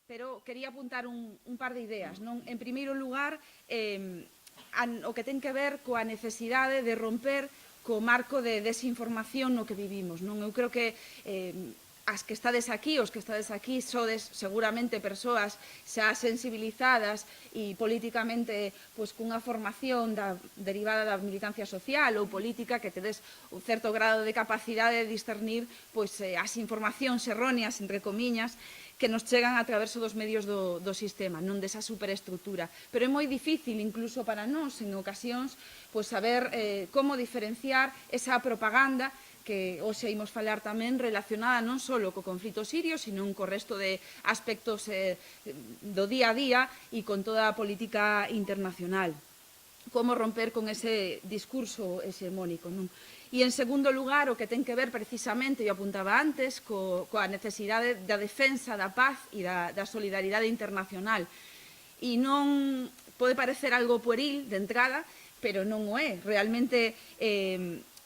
pero quería apuntar un par de ideas. Non? En primeiro lugar, o que ten que ver coa necesidade de romper co marco de desinformación no que vivimos. Non? Eu creo que as que estades aquí, os que estades aquí, sodes seguramente persoas xa sensibilizadas e políticamente pois, cunha formación derivada da militancia social ou política que tedes un certo grado de capacidade de discernir pois, as informacións erróneas, entre comiñas, que nos chegan a través dos medios do sistema, non desa superestructura. Pero é moi difícil, incluso para nós, en ocasións, pois, saber como diferenciar esa propaganda que hoxe imos falar tamén relacionada non só co conflito sirio, sino co resto de aspectos do día a día e con toda a política internacional. Como romper con ese discurso hegemónico. Non? E, en segundo lugar, o que ten que ver precisamente, eu apuntaba antes, coa necesidade da defensa da paz e da solidaridade internacional. E non pode parecer algo pueril de entrada, pero non o é. Realmente,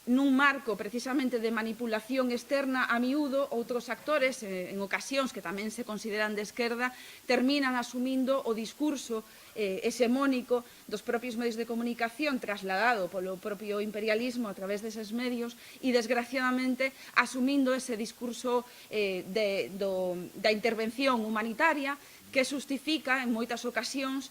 nun marco precisamente de manipulación externa, a miúdo outros actores, en ocasións que tamén se consideran de esquerda, terminan asumindo o discurso hexemónico dos propios medios de comunicación trasladado polo propio imperialismo a través deses medios e, desgraciadamente, asumindo ese discurso da intervención humanitaria que justifica en moitas ocasións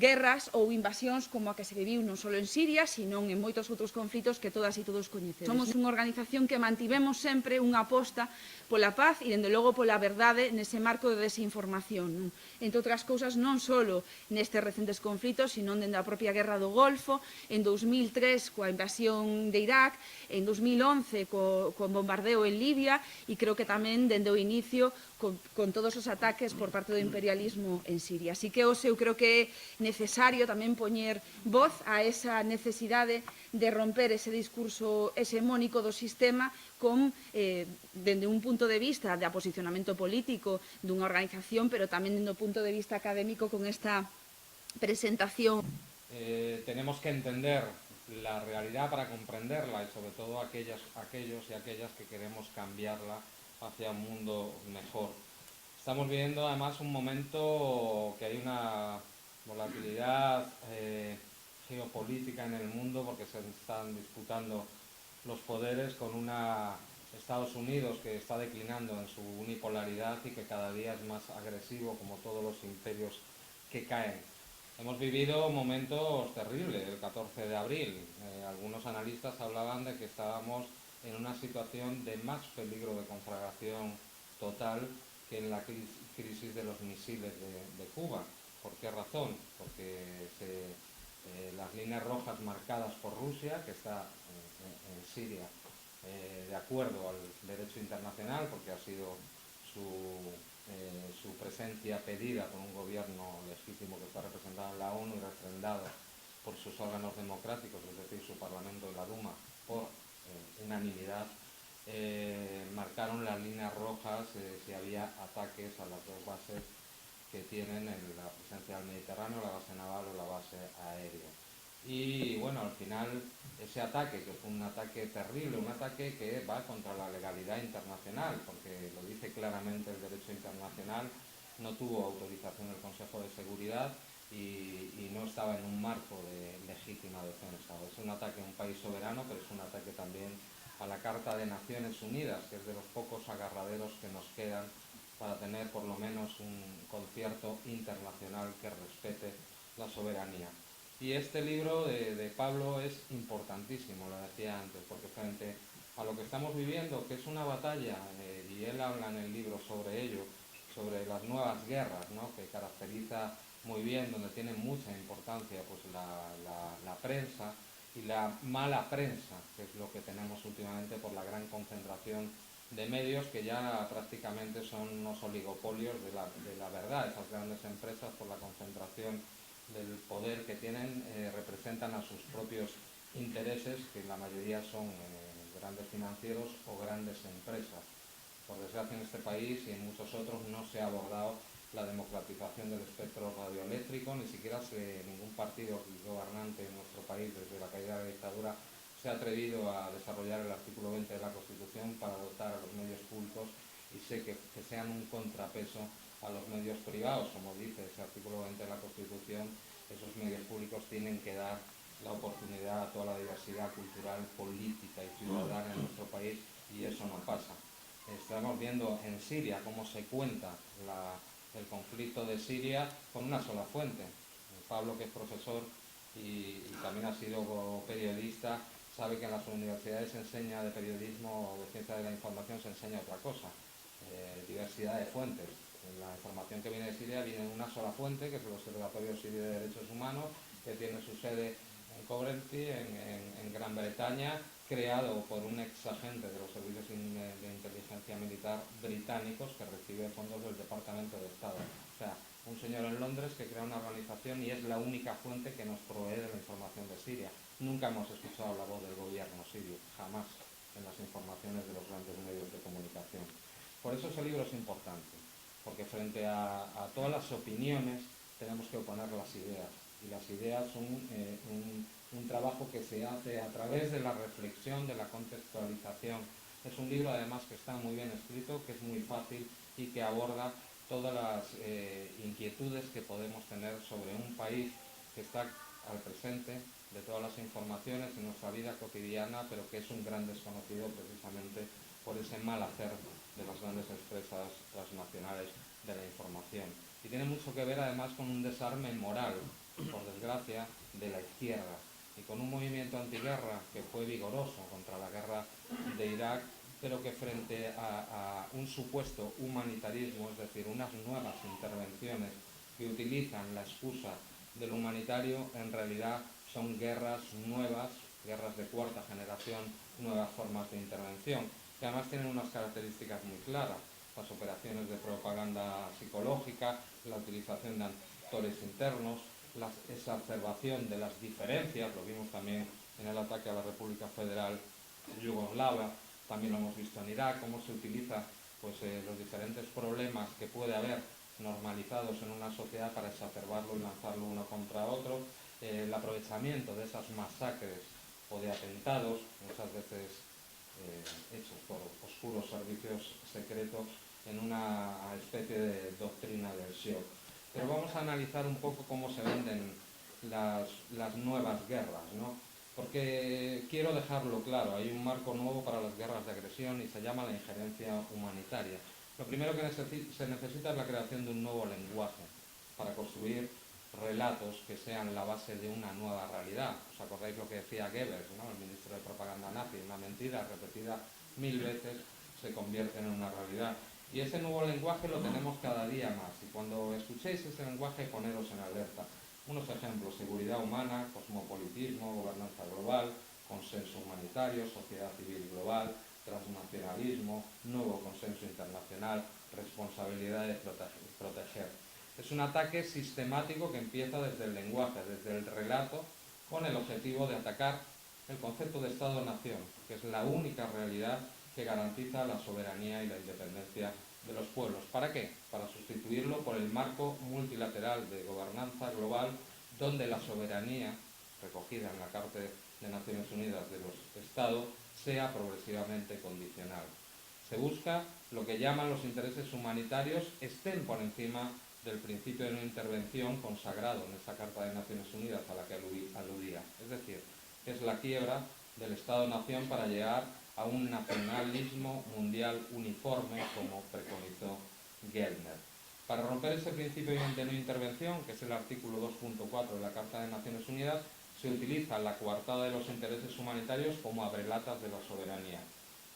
guerras ou invasións como a que se viviu non só en Siria, sino en moitos outros conflitos que todas e todos coñecedes. Somos unha organización que mantivemos sempre unha aposta pola paz e, dende logo, pola verdade nese marco de desinformación. Non? Entre outras cousas, non só nestes recentes conflitos, sino dende a propia Guerra do Golfo, en 2003 coa invasión de Irak, en 2011 co bombardeo en Libia e creo que tamén dende o inicio con todos os ataques por parte do imperialismo en Siria. Así que hoxe eu creo que é necesario tamén poñer voz a esa necesidade de romper ese discurso hexemónico do sistema con, dende un punto de vista de aposicionamento político dunha organización, pero tamén dende o punto de vista académico con esta presentación. Tenemos que entender la realidad para comprenderla y sobre todo aquellos y aquellas que queremos cambiarla hacia un mundo mejor. Estamos viviendo además un momento que hay una volatilidad geopolítica en el mundo porque se están disputando los poderes con una Estados Unidos que está declinando en su unipolaridad y que cada día es más agresivo como todos los imperios que caen. Hemos vivido momentos terribles el 14 de abril. Algunos analistas hablaban de que estábamos en una situación de más peligro de conflagración total que en la crisis de los misiles de Cuba. ¿Por qué razón? Porque las líneas rojas marcadas por Rusia, que está en Siria de acuerdo al derecho internacional, porque ha sido su presencia pedida por un gobierno legítimo que está representado en la ONU y refrendado por sus órganos democráticos, es decir, su Parlamento y la Duma, por unanimidad, marcaron las líneas rojas si había ataques a las dos bases que tienen la presencia del Mediterráneo, la base naval o la base aérea. Y bueno, al final ese ataque, que fue un ataque terrible, un ataque que va contra la legalidad internacional, porque lo dice claramente el derecho internacional, no tuvo autorización del Consejo de Seguridad y no estaba en un marco de legítima defensa. Es un ataque a un país soberano, pero es un ataque también a la Carta de Naciones Unidas, que es de los pocos agarraderos que nos quedan para tener por lo menos un concierto internacional que respete la soberanía. Y este libro de Pablo es importantísimo, lo decía antes, porque frente a lo que estamos viviendo, que es una batalla, y él habla en el libro sobre ello, sobre las nuevas guerras, ¿no?, que caracteriza muy bien, donde tiene mucha importancia pues la prensa y la mala prensa, que es lo que tenemos últimamente por la gran concentración de medios que ya prácticamente son unos oligopolios de la verdad. Esas grandes empresas, por la concentración del poder que tienen, representan a sus propios intereses, que la mayoría son grandes financieros o grandes empresas. Por desgracia, en este país y en muchos otros no se ha abordado la democratización del espectro radioeléctrico, ni siquiera ningún partido gobernante en nuestro país desde la caída de la dictadura se ha atrevido a desarrollar el artículo 20 de la Constitución para dotar a los medios públicos y sé que sean un contrapeso a los medios privados, como dice ese artículo 20 de la Constitución. Esos medios públicos tienen que dar la oportunidad a toda la diversidad cultural, política y ciudadana en nuestro país, y eso no pasa. Estamos viendo en Siria cómo se cuenta el conflicto de Siria con una sola fuente. Pablo, que es profesor y también ha sido periodista, sabe que en las universidades se enseña de periodismo o de ciencia de la información, se enseña otra cosa, diversidad de fuentes. La información que viene de Siria viene de una sola fuente, que es el Observatorio Sirio de Derechos Humanos, que tiene su sede en Coventry, en Gran Bretaña, creado por un ex agente de los servicios de inteligencia militar británicos que recibe fondos del Departamento de Estado. O sea, un señor en Londres que crea una organización y es la única fuente que nos provee de la información de Siria. Nunca hemos escuchado la voz del gobierno sirio, jamás, en las informaciones de los grandes medios de comunicación. Por eso ese libro es importante, porque frente a todas las opiniones tenemos que oponer las ideas, y las ideas son un trabajo que se hace a través de la reflexión, de la contextualización. Es un libro además que está muy bien escrito, que es muy fácil y que aborda todas las inquietudes que podemos tener sobre un país que está al presente de todas las informaciones en nuestra vida cotidiana, pero que es un gran desconocido precisamente por ese mal hacer de las grandes empresas transnacionales de la información. Y tiene mucho que ver además con un desarme moral, por desgracia, de la izquierda, y con un movimiento antiguerra que fue vigoroso contra la guerra de Irak, pero que frente a un supuesto humanitarismo, es decir, unas nuevas intervenciones que utilizan la excusa del humanitario, en realidad son guerras nuevas, guerras de cuarta generación, nuevas formas de intervención, que además tienen unas características muy claras: las operaciones de propaganda psicológica, la utilización de actores internos, la exacerbación de las diferencias, lo vimos también en el ataque a la República Federal Yugoslava, también lo hemos visto en Irak, cómo se utiliza pues, los diferentes problemas que puede haber normalizados en una sociedad para exacerbarlo y lanzarlo uno contra otro, el aprovechamiento de esas masacres o de atentados, muchas veces hechos por oscuros servicios secretos, en una especie de doctrina del shock. Pero vamos a analizar un poco cómo se venden las nuevas guerras, ¿no? Porque quiero dejarlo claro, hay un marco nuevo para las guerras de agresión y se llama la injerencia humanitaria. Lo primero que se necesita es la creación de un nuevo lenguaje para construir relatos que sean la base de una nueva realidad. ¿Os acordáis lo que decía Goebbels, ¿no? El ministro de propaganda nazi? Una mentira repetida 1000 veces se convierte en una realidad. Y ese nuevo lenguaje lo tenemos cada día más. Y cuando escuchéis ese lenguaje, poneros en alerta. Unos ejemplos: seguridad humana, cosmopolitismo, gobernanza global, consenso humanitario, sociedad civil global, transnacionalismo, nuevo consenso internacional, responsabilidad de proteger. Es un ataque sistemático que empieza desde el lenguaje, desde el relato, con el objetivo de atacar el concepto de Estado-Nación, que es la única realidad que garantiza la soberanía y la independencia de los pueblos. ¿Para qué? Para sustituirlo por el marco multilateral de gobernanza global, donde la soberanía, recogida en la Carta de Naciones Unidas de los Estados, sea progresivamente condicional. Se busca lo que llaman los intereses humanitarios estén por encima del principio de no intervención consagrado en esta Carta de Naciones Unidas a la que aludía. Es decir, es la quiebra del Estado-Nación para llegar a un nacionalismo mundial uniforme, como preconizó Gellner. Para romper ese principio de no intervención, que es el artículo 2.4 de la Carta de Naciones Unidas, se utiliza la coartada de los intereses humanitarios como abrelatas de la soberanía.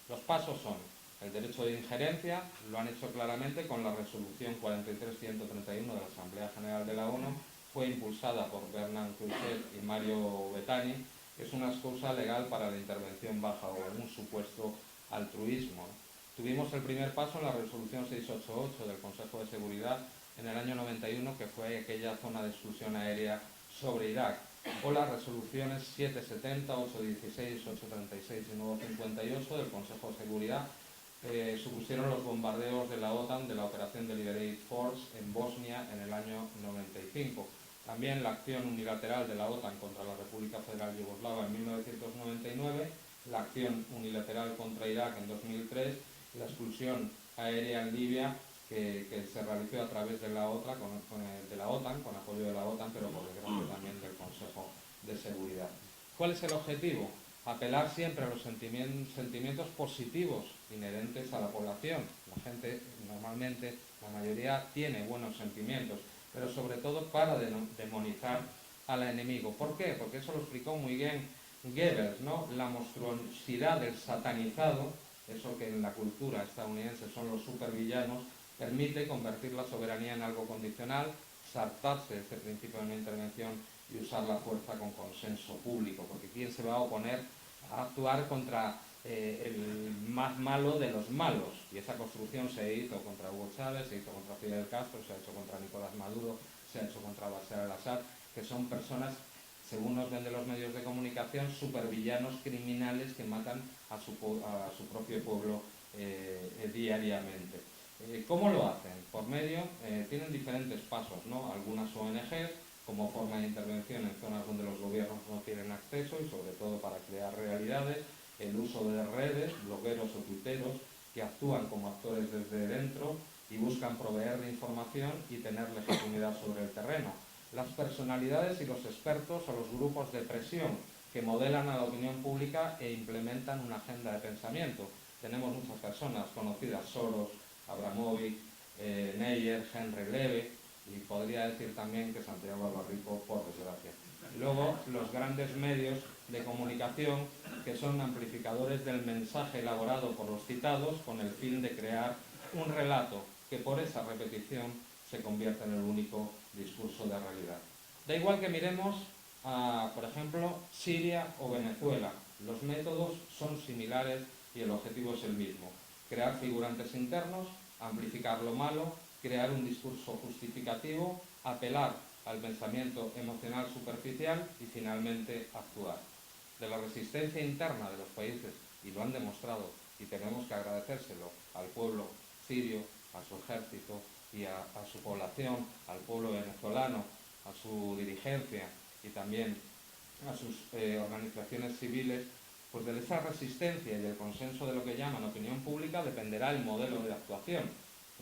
Los pasos son: el derecho de injerencia, lo han hecho claramente con la resolución 43.131 de la Asamblea General de la ONU, fue impulsada por Bernard Kouchner y Mario Bettany, que es una excusa legal para la intervención bajo un supuesto altruismo. Tuvimos el primer paso en la resolución 688 del Consejo de Seguridad en el año 91, que fue aquella zona de exclusión aérea sobre Irak, o las resoluciones 770, 816, 836 y 958 del Consejo de Seguridad, supusieron los bombardeos de la OTAN de la operación Deliberate Force en Bosnia en el año 95. También la acción unilateral de la OTAN contra la República Federal Yugoslava en 1999, la acción unilateral contra Irak en 2003, la expulsión aérea en Libia que se realizó a través de la OTAN, con apoyo de la OTAN, pero por desgracia también del Consejo de Seguridad. ¿Cuál es el objetivo? Apelar siempre a los sentimientos positivos inherentes a la población. La gente normalmente, la mayoría, tiene buenos sentimientos, pero sobre todo para demonizar al enemigo. ¿Por qué? Porque eso lo explicó muy bien Goebbels, ¿no? La monstruosidad del satanizado, eso que en la cultura estadounidense son los supervillanos, permite convertir la soberanía en algo condicional, saltarse este principio de no intervención y usar la fuerza con consenso público, porque ¿quién se va a oponer a actuar contra el más malo de los malos? Y esa construcción se hizo contra Hugo Chávez, se hizo contra Fidel Castro, se ha hecho contra Nicolás Maduro, se ha hecho contra Bashar al-Assad, que son personas, según nos ven de los medios de comunicación, supervillanos criminales que matan a su propio pueblo diariamente. ¿Cómo lo hacen? Por medio, tienen diferentes pasos, ¿no? Algunas ONGs, como forma de intervención en zonas donde los gobiernos no tienen acceso y sobre todo para crear realidades, el uso de redes, blogueros o tuiteros, que actúan como actores desde dentro y buscan proveer de información y tener legitimidad sobre el terreno. Las personalidades y los expertos o los grupos de presión que modelan a la opinión pública e implementan una agenda de pensamiento. Tenemos muchas personas conocidas, Soros, Abramovich, Neyer, Henry Levy, y podría decir también que Santiago Albarrico, por desgracia. Luego, los grandes medios de comunicación, que son amplificadores del mensaje elaborado por los citados con el fin de crear un relato que por esa repetición se convierta en el único discurso de realidad. Da igual que miremos a, por ejemplo, Siria o Venezuela. Los métodos son similares y el objetivo es el mismo. Crear figurantes internos, amplificar lo malo, crear un discurso justificativo, apelar al pensamiento emocional superficial y finalmente actuar. De la resistencia interna de los países, y lo han demostrado, y tenemos que agradecérselo al pueblo sirio, a su ejército y a su población, al pueblo venezolano, a su dirigencia y también a sus organizaciones civiles, pues de esa resistencia y del consenso de lo que llaman opinión pública dependerá el modelo de actuación.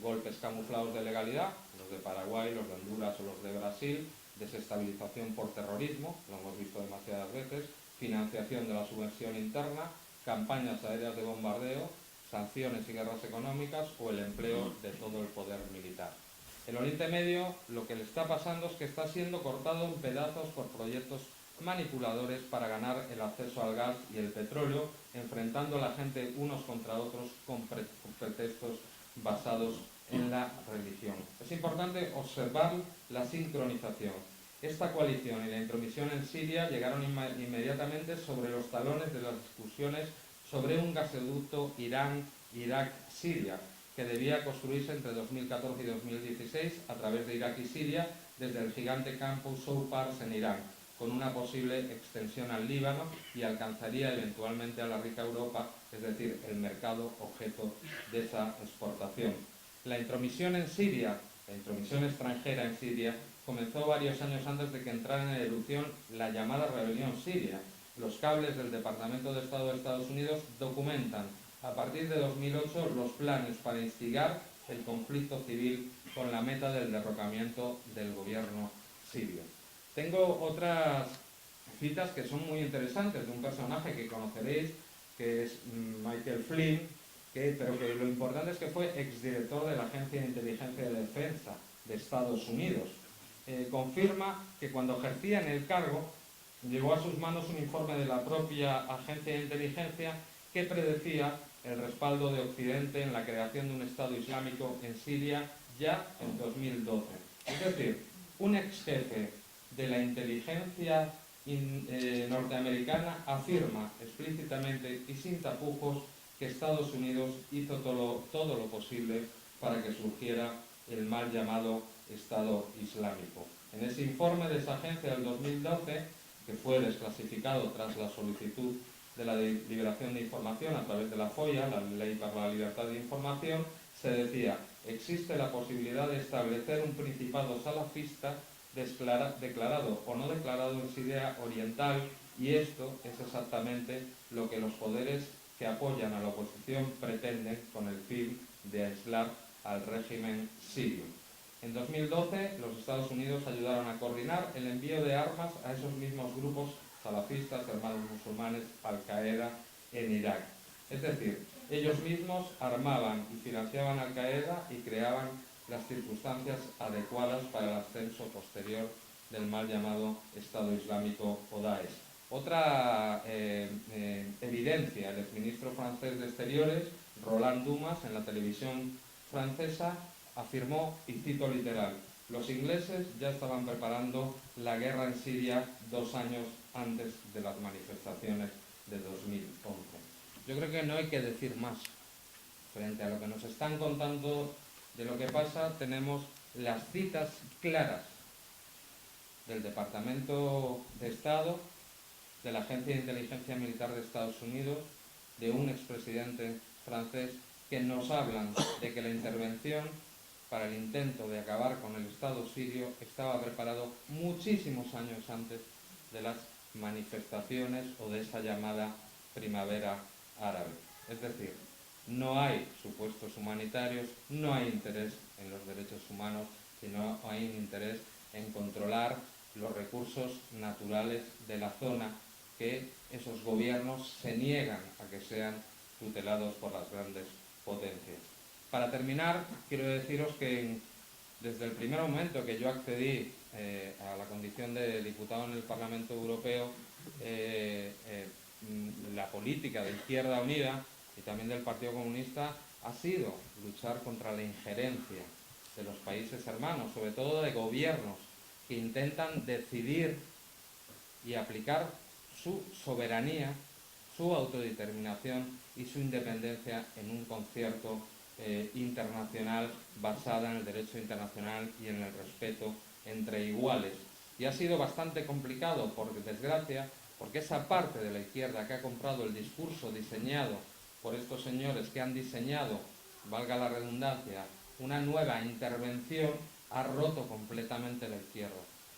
Golpes camuflados de legalidad, los de Paraguay, los de Honduras o los de Brasil, desestabilización por terrorismo, lo hemos visto demasiadas veces, financiación de la subversión interna, campañas aéreas de bombardeo, sanciones y guerras económicas o el empleo de todo el poder militar. En Oriente Medio lo que le está pasando es que está siendo cortado en pedazos por proyectos manipuladores para ganar el acceso al gas y el petróleo, enfrentando a la gente unos contra otros con pretextos basados en la religión. Es importante observar la sincronización. Esta coalición y la intromisión en Siria llegaron inmediatamente sobre los talones de las discusiones sobre un gasoducto Irán-Irak-Siria, que debía construirse entre 2014 y 2016 a través de Irak y Siria desde el gigante campo Sow Pars en Irán, con una posible extensión al Líbano y alcanzaría eventualmente a la rica Europa, es decir, el mercado objeto de esa exportación. La intromisión en Siria, la intromisión extranjera en Siria, comenzó varios años antes de que entrara en erupción la llamada rebelión siria. Los cables del Departamento de Estado de Estados Unidos documentan a partir de 2008 los planes para instigar el conflicto civil con la meta del derrocamiento del gobierno sirio. Tengo otras citas que son muy interesantes de un personaje que conoceréis, que es Michael Flynn, pero que lo importante es que fue exdirector de la Agencia de Inteligencia de Defensa de Estados Unidos. Confirma que cuando ejercía en el cargo llegó a sus manos un informe de la propia Agencia de Inteligencia que predecía el respaldo de Occidente en la creación de un Estado Islámico en Siria ya en 2012. Es decir, un ex jefe de la inteligencia norteamericana afirma explícitamente y sin tapujos que Estados Unidos hizo todo lo posible para que surgiera el mal llamado Estado Islámico. En ese informe de esa agencia del 2012, que fue desclasificado tras la solicitud de la liberación de información a través de la FOIA, la Ley para la Libertad de Información, se decía: existe la posibilidad de establecer un principado salafista declarado o no declarado en Siria Oriental, y esto es exactamente lo que los poderes que apoyan a la oposición pretenden con el fin de aislar al régimen sirio. En 2012, los Estados Unidos ayudaron a coordinar el envío de armas a esos mismos grupos salafistas, hermanos musulmanes, Al-Qaeda en Irak. Es decir, ellos mismos armaban y financiaban Al-Qaeda y creaban las circunstancias adecuadas para el ascenso posterior del mal llamado Estado Islámico o Daesh. Otra evidencia, el exministro francés de Exteriores, Roland Dumas, en la televisión francesa, afirmó, y cito literal, los ingleses ya estaban preparando la guerra en Siria 2 años antes de las manifestaciones de 2011. Yo creo que no hay que decir más. Frente a lo que nos están contando de lo que pasa, tenemos las citas claras del Departamento de Estado, de la Agencia de Inteligencia Militar de Estados Unidos, de un expresidente francés, que nos hablan de que la intervención para el intento de acabar con el Estado sirio estaba preparado muchísimos años antes de las manifestaciones o de esa llamada primavera árabe. Es decir, no hay supuestos humanitarios, no hay interés en los derechos humanos, sino hay un interés en controlar los recursos naturales de la zona, que esos gobiernos se niegan a que sean tutelados por las grandes potencias. Para terminar, quiero deciros que desde el primer momento que yo accedí a la condición de diputado en el Parlamento Europeo, la política de Izquierda Unida y también del Partido Comunista ha sido luchar contra la injerencia de los países hermanos, sobre todo de gobiernos que intentan decidir y aplicar su soberanía, su autodeterminación y su independencia en un concierto internacional basada en el derecho internacional y en el respeto entre iguales. Y ha sido bastante complicado, por desgracia, porque esa parte de la izquierda que ha comprado el discurso diseñado por estos señores que han diseñado, valga la redundancia, una nueva intervención, ha roto completamente la izquierda.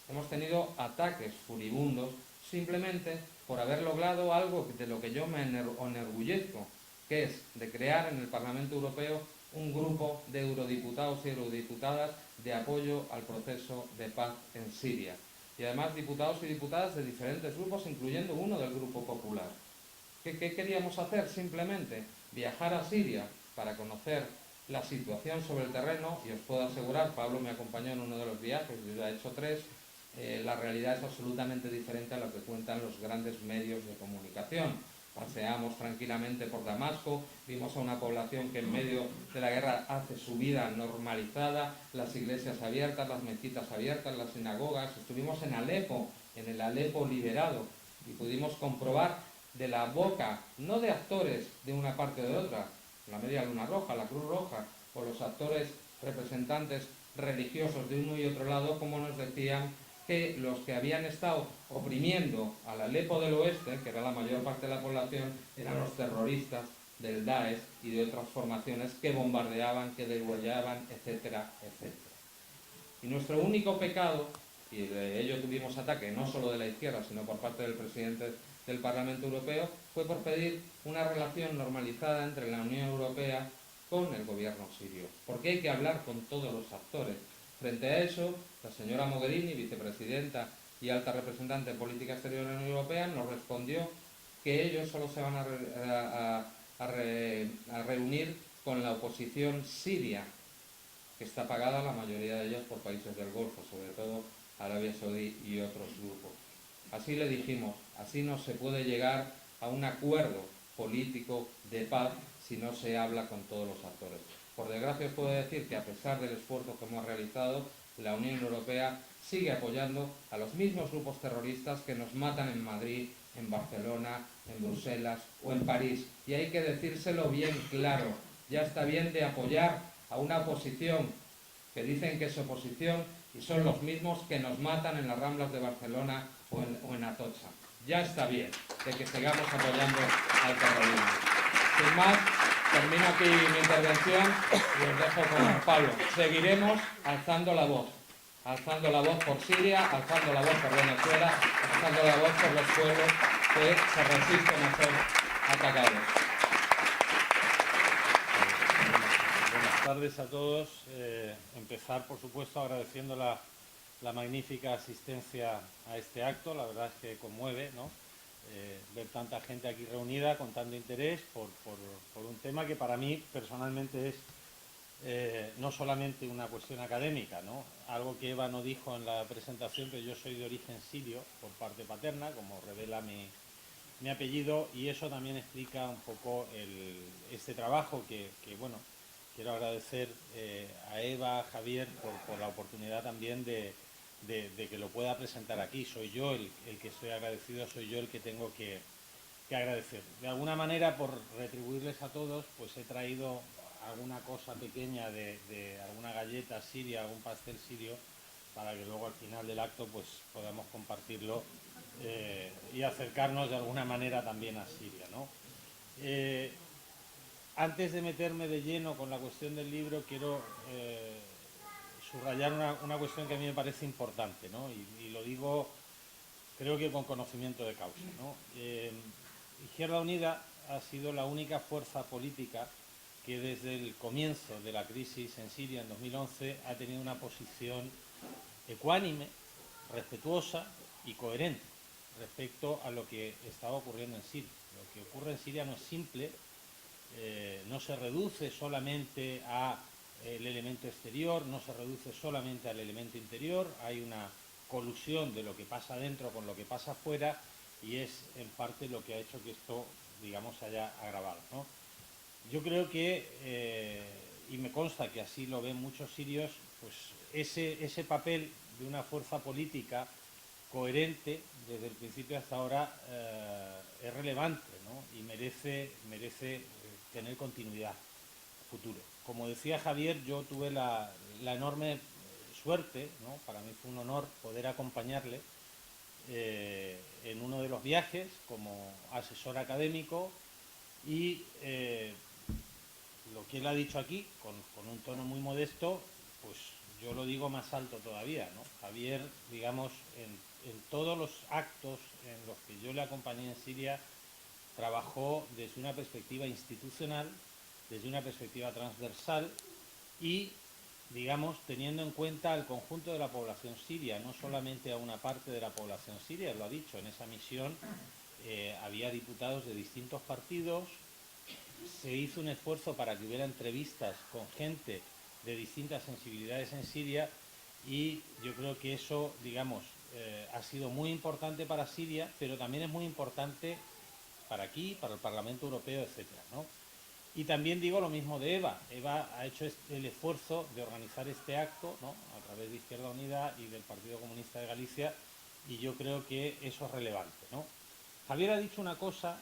Hemos tenido ataques furibundos simplemente por haber logrado algo de lo que yo me enorgullezco, que es de crear en el Parlamento Europeo un grupo de eurodiputados y eurodiputadas de apoyo al proceso de paz en Siria. Y además diputados y diputadas de diferentes grupos, incluyendo uno del Grupo Popular. ¿Qué queríamos hacer? Simplemente viajar a Siria para conocer la situación sobre el terreno, y os puedo asegurar, Pablo me acompañó en uno de los viajes, yo ya he hecho 3, la realidad es absolutamente diferente a lo que cuentan los grandes medios de comunicación. Paseamos tranquilamente por Damasco, vimos a una población que en medio de la guerra hace su vida normalizada, las iglesias abiertas, las mezquitas abiertas, las sinagogas. Estuvimos en Alepo, en el Alepo liberado, y pudimos comprobar de la boca, no de actores de una parte o de otra, la Media Luna Roja, la Cruz Roja, o los actores representantes religiosos de uno y otro lado, como nos decían que los que habían estado oprimiendo al Alepo del Oeste, que era la mayor parte de la población, eran los terroristas del Daesh y de otras formaciones que bombardeaban, que degollaban, etcétera, etcétera. Y nuestro único pecado, y de ello tuvimos ataque no solo de la izquierda, sino por parte del presidente del Parlamento Europeo, fue por pedir una relación normalizada entre la Unión Europea con el gobierno sirio. Porque hay que hablar con todos los actores. Frente a eso, la señora Mogherini, vicepresidenta y alta representante en política exterior de la Unión Europea, nos respondió que ellos solo se van a reunir con la oposición siria, que está pagada la mayoría de ellos por países del Golfo, sobre todo Arabia Saudí y otros grupos. Así le dijimos, así no se puede llegar a un acuerdo político de paz si no se habla con todos los actores. Por desgracia os puedo decir que a pesar del esfuerzo que hemos realizado, la Unión Europea sigue apoyando a los mismos grupos terroristas que nos matan en Madrid, en Barcelona, en Bruselas o en París. Y hay que decírselo bien claro, ya está bien de apoyar a una oposición que dicen que es oposición y son los mismos que nos matan en las Ramblas de Barcelona o en Atocha. Ya está bien de que sigamos apoyando al terrorismo. Sin más, termino aquí mi intervención y os dejo con Pablo. Seguiremos alzando la voz por Siria, alzando la voz por Venezuela, alzando la voz por los pueblos que se resisten a ser atacados. tardes a todos. Empezar, por supuesto, agradeciendo la magnífica asistencia a este acto. La verdad es que conmueve, ¿no? Ver tanta gente aquí reunida con tanto interés por un tema que para mí personalmente es no solamente una cuestión académica, ¿no? Algo que Eva no dijo en la presentación, que yo soy de origen sirio por parte paterna, como revela mi apellido, y eso también explica un poco este trabajo que bueno, quiero agradecer a Eva, a Javier, por la oportunidad también de que lo pueda presentar aquí. Soy yo el que estoy agradecido, soy yo el que tengo que agradecer. De alguna manera, por retribuirles a todos, pues he traído alguna cosa pequeña de alguna galleta siria, algún pastel sirio, para que luego al final del acto pues podamos compartirlo y acercarnos de alguna manera también a Siria, ¿no? Antes de meterme de lleno con la cuestión del libro, quiero subrayar una cuestión que a mí me parece importante, ¿no? Y lo digo, creo que con conocimiento de causa, ¿no? Izquierda Unida ha sido la única fuerza política que desde el comienzo de la crisis en Siria en 2011 ha tenido una posición ecuánime, respetuosa y coherente respecto a lo que estaba ocurriendo en Siria. Lo que ocurre en Siria no es simple, no se reduce solamente al elemento exterior, no se reduce solamente al elemento interior, hay una colusión de lo que pasa dentro con lo que pasa afuera, y es en parte lo que ha hecho que esto, digamos, se haya agravado, ¿no? Yo creo que, y me consta que así lo ven muchos sirios, pues ese papel de una fuerza política coherente desde el principio hasta ahora es relevante, ¿no? Y merece tener continuidad futuro. Como decía Javier, yo tuve la enorme suerte, ¿no? Para mí fue un honor poder acompañarle en uno de los viajes como asesor académico, y lo que él ha dicho aquí, con un tono muy modesto, pues yo lo digo más alto todavía, ¿no? Javier, digamos, en todos los actos en los que yo le acompañé en Siria, trabajó desde una perspectiva institucional, desde una perspectiva transversal y, digamos, teniendo en cuenta al conjunto de la población siria, no solamente a una parte de la población siria. Lo ha dicho, en esa misión había diputados de distintos partidos, se hizo un esfuerzo para que hubiera entrevistas con gente de distintas sensibilidades en Siria, y yo creo que eso, digamos, ha sido muy importante para Siria, pero también es muy importante para aquí, para el Parlamento Europeo, etcétera, ¿no? Y también digo lo mismo de Eva. Eva ha hecho el esfuerzo de organizar este acto, ¿no? A través de Izquierda Unida y del Partido Comunista de Galicia, y yo creo que eso es relevante, ¿no? Javier ha dicho una cosa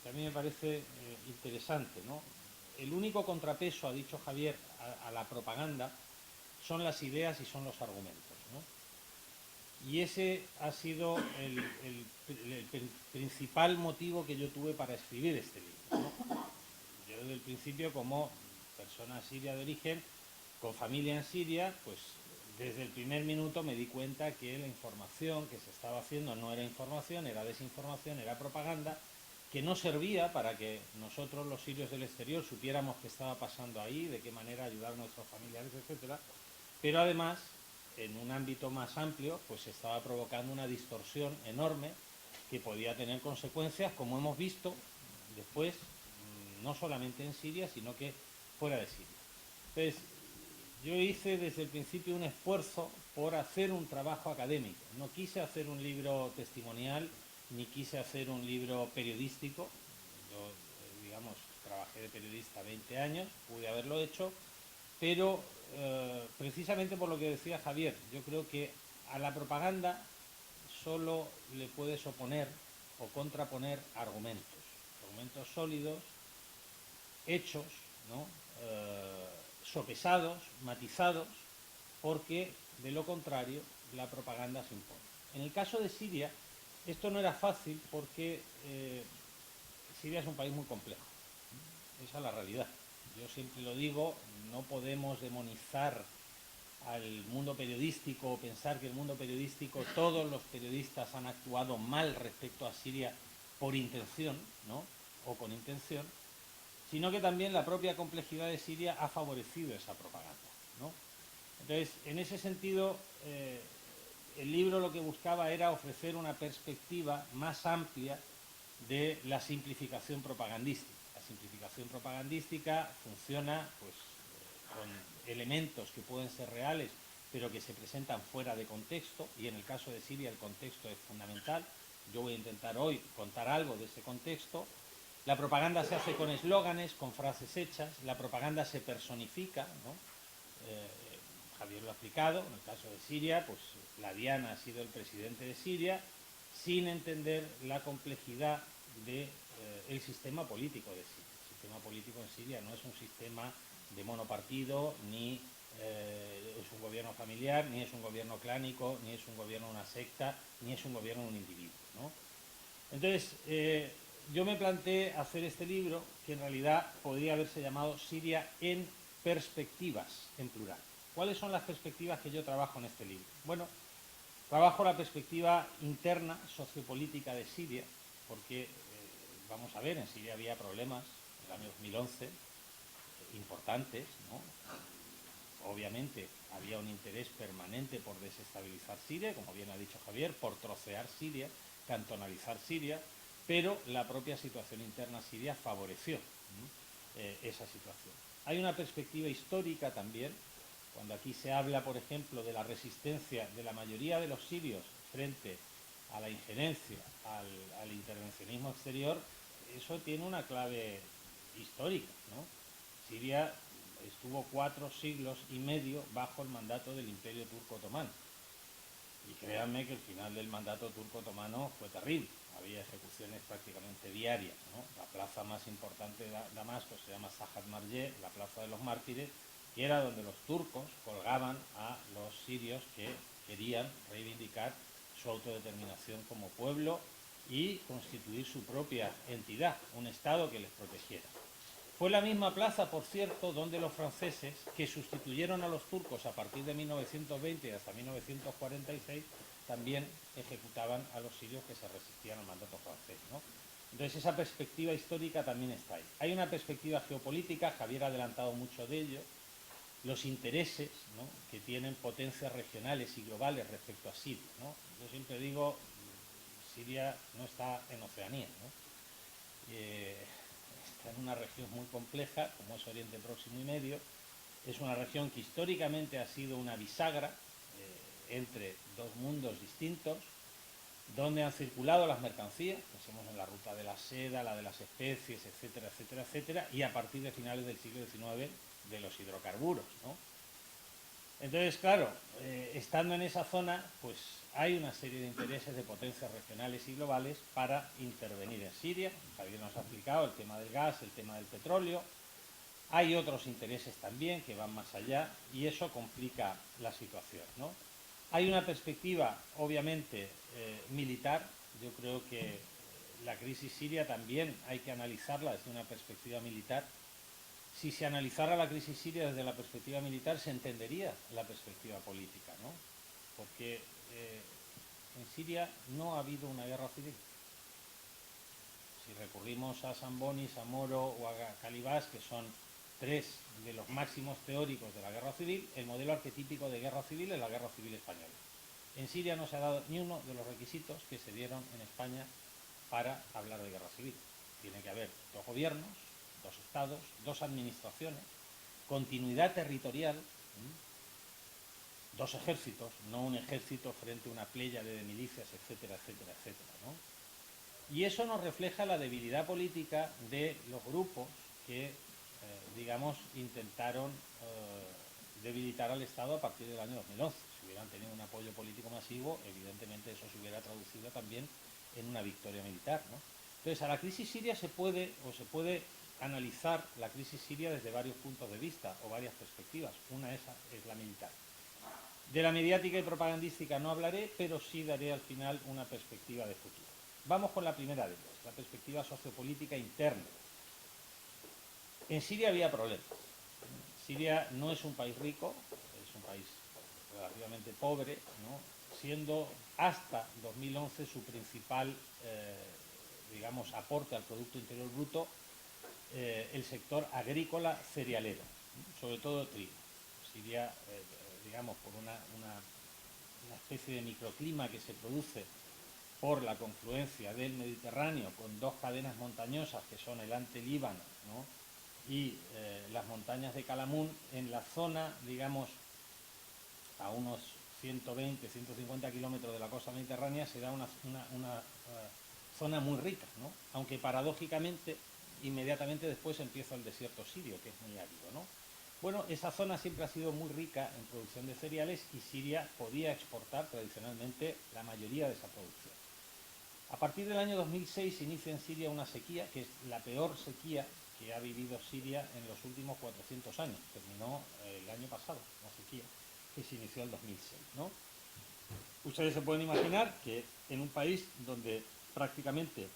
que a mí me parece interesante, ¿no? El único contrapeso, ha dicho Javier, a la propaganda son las ideas y son los argumentos, ¿no? Y ese ha sido el principal motivo que yo tuve para escribir este libro, ¿no? Yo desde el principio, como persona siria de origen, con familia en Siria, pues desde el primer minuto me di cuenta que la información que se estaba haciendo no era información, era desinformación, era propaganda, que no servía para que nosotros, los sirios del exterior, supiéramos qué estaba pasando ahí, de qué manera ayudar a nuestros familiares, etcétera. Pero además, en un ámbito más amplio, pues se estaba provocando una distorsión enorme que podía tener consecuencias, como hemos visto después, no solamente en Siria, sino que fuera de Siria. Entonces, yo hice desde el principio un esfuerzo por hacer un trabajo académico. No quise hacer un libro testimonial, ni quise hacer un libro periodístico. Yo, digamos, trabajé de periodista 20 años, pude haberlo hecho, pero precisamente por lo que decía Javier, yo creo que a la propaganda solo le puedes oponer o contraponer argumentos sólidos, hechos, ¿no? Sopesados, matizados, porque de lo contrario la propaganda se impone. En el caso de Siria, esto no era fácil porque Siria es un país muy complejo. Esa es la realidad. Yo siempre lo digo, no podemos demonizar al mundo periodístico o pensar que el mundo periodístico, todos los periodistas han actuado mal respecto a Siria por intención, ¿no? O con intención. sino que también la propia complejidad de Siria ha favorecido esa propaganda, ¿no? Entonces, en ese sentido, el libro lo que buscaba era ofrecer una perspectiva más amplia de la simplificación propagandística. La simplificación propagandística funciona pues, con elementos que pueden ser reales, pero que se presentan fuera de contexto, y en el caso de Siria el contexto es fundamental. Yo voy a intentar hoy contar algo de ese contexto. La propaganda se hace con eslóganes, con frases hechas, la propaganda se personifica, ¿no? Javier lo ha explicado, en el caso de Siria, pues la Diana ha sido el presidente de Siria, sin entender la complejidad del sistema político de Siria. El sistema político en Siria no es un sistema de monopartido, ni es un gobierno familiar, ni es un gobierno clánico, ni es un gobierno de una secta, ni es un gobierno de un individuo, ¿no? Entonces, yo me planteé hacer este libro, que en realidad podría haberse llamado Siria en perspectivas, en plural. ¿Cuáles son las perspectivas que yo trabajo en este libro? Bueno, trabajo la perspectiva interna, sociopolítica de Siria, porque, vamos a ver, en Siria había problemas en el año 2011 importantes, ¿no? Obviamente había un interés permanente por desestabilizar Siria, como bien ha dicho Javier, por trocear Siria, cantonalizar Siria, pero la propia situación interna siria favoreció esa situación. Hay una perspectiva histórica también, cuando aquí se habla, por ejemplo, de la resistencia de la mayoría de los sirios frente a la injerencia, al intervencionismo exterior, eso tiene una clave histórica, ¿no? Siria estuvo 4 siglos y medio bajo el mandato del Imperio Turco Otomano. Y créanme que el final del mandato turco otomano fue terrible. Había ejecuciones prácticamente diarias, ¿no? La plaza más importante de Damasco se llama Sahat Marjeh, la plaza de los mártires, y era donde los turcos colgaban a los sirios que querían reivindicar su autodeterminación como pueblo y constituir su propia entidad, un Estado que les protegiera. Fue la misma plaza, por cierto, donde los franceses, que sustituyeron a los turcos a partir de 1920 hasta 1946, también ejecutaban a los sirios que se resistían al mandato francés, ¿no? Entonces esa perspectiva histórica también está ahí. Hay una perspectiva geopolítica, Javier ha adelantado mucho de ello, los intereses, ¿no?, que tienen potencias regionales y globales respecto a Siria, ¿no? Yo siempre digo, Siria no está en Oceanía, ¿no? Está en una región muy compleja, como es Oriente Próximo y Medio. Es una región que históricamente ha sido una bisagra entre dos mundos distintos, donde han circulado las mercancías, pensemos en la ruta de la seda, la de las especies, etcétera, etcétera, etcétera, y a partir de finales del siglo XIX de los hidrocarburos, ¿no? Entonces, claro, estando en esa zona, pues hay una serie de intereses de potencias regionales y globales para intervenir en Siria. Javier nos ha explicado el tema del gas, el tema del petróleo. Hay otros intereses también que van más allá y eso complica la situación, ¿no? Hay una perspectiva, obviamente, militar. Yo creo que la crisis siria también hay que analizarla desde una perspectiva militar. Si se analizara la crisis siria desde la perspectiva militar, se entendería la perspectiva política, ¿no? Porque en Siria no ha habido una guerra civil. Si recurrimos a Sambonis, a Moro o a Calibás, que son 3 de los máximos teóricos de la guerra civil, el modelo arquetípico de guerra civil es la guerra civil española. En Siria no se ha dado ni uno de los requisitos que se dieron en España para hablar de guerra civil. Tiene que haber 2 gobiernos, 2 estados, 2 administraciones, continuidad territorial, 2 ejércitos, no un ejército frente a una pléyade de milicias, etcétera, etcétera, etcétera, ¿no? Y eso nos refleja la debilidad política de los grupos que, digamos, intentaron debilitar al Estado a partir del año 2011. Si hubieran tenido un apoyo político masivo, evidentemente eso se hubiera traducido también en una victoria militar, ¿no? Entonces, a la crisis siria se puede analizar la crisis siria desde varios puntos de vista o varias perspectivas. Una es la militar. De la mediática y propagandística no hablaré, pero sí daré al final una perspectiva de futuro. Vamos con la primera de ellas, la perspectiva sociopolítica interna. En Siria había problemas. Siria no es un país rico, es un país relativamente pobre, ¿no?, siendo hasta 2011 su principal, digamos, aporte al Producto Interior Bruto el sector agrícola cerealero, sobre todo trigo. Siria, digamos, por una especie de microclima que se produce por la confluencia del Mediterráneo con dos cadenas montañosas que son el Ante Líbano, ¿no?, y las montañas de Calamun, en la zona, digamos, a unos 120, 150 kilómetros de la costa mediterránea, se da una zona muy rica, ¿no?, aunque paradójicamente inmediatamente después empieza el desierto sirio, que es muy árido, ¿no? Bueno, esa zona siempre ha sido muy rica en producción de cereales y Siria podía exportar tradicionalmente la mayoría de esa producción. A partir del año 2006 se inicia en Siria una sequía, que es la peor sequía que ha vivido Siria en los últimos 400 años. Terminó el año pasado, la sequía, que se inició en 2006, ¿no? Ustedes se pueden imaginar que en un país donde prácticamente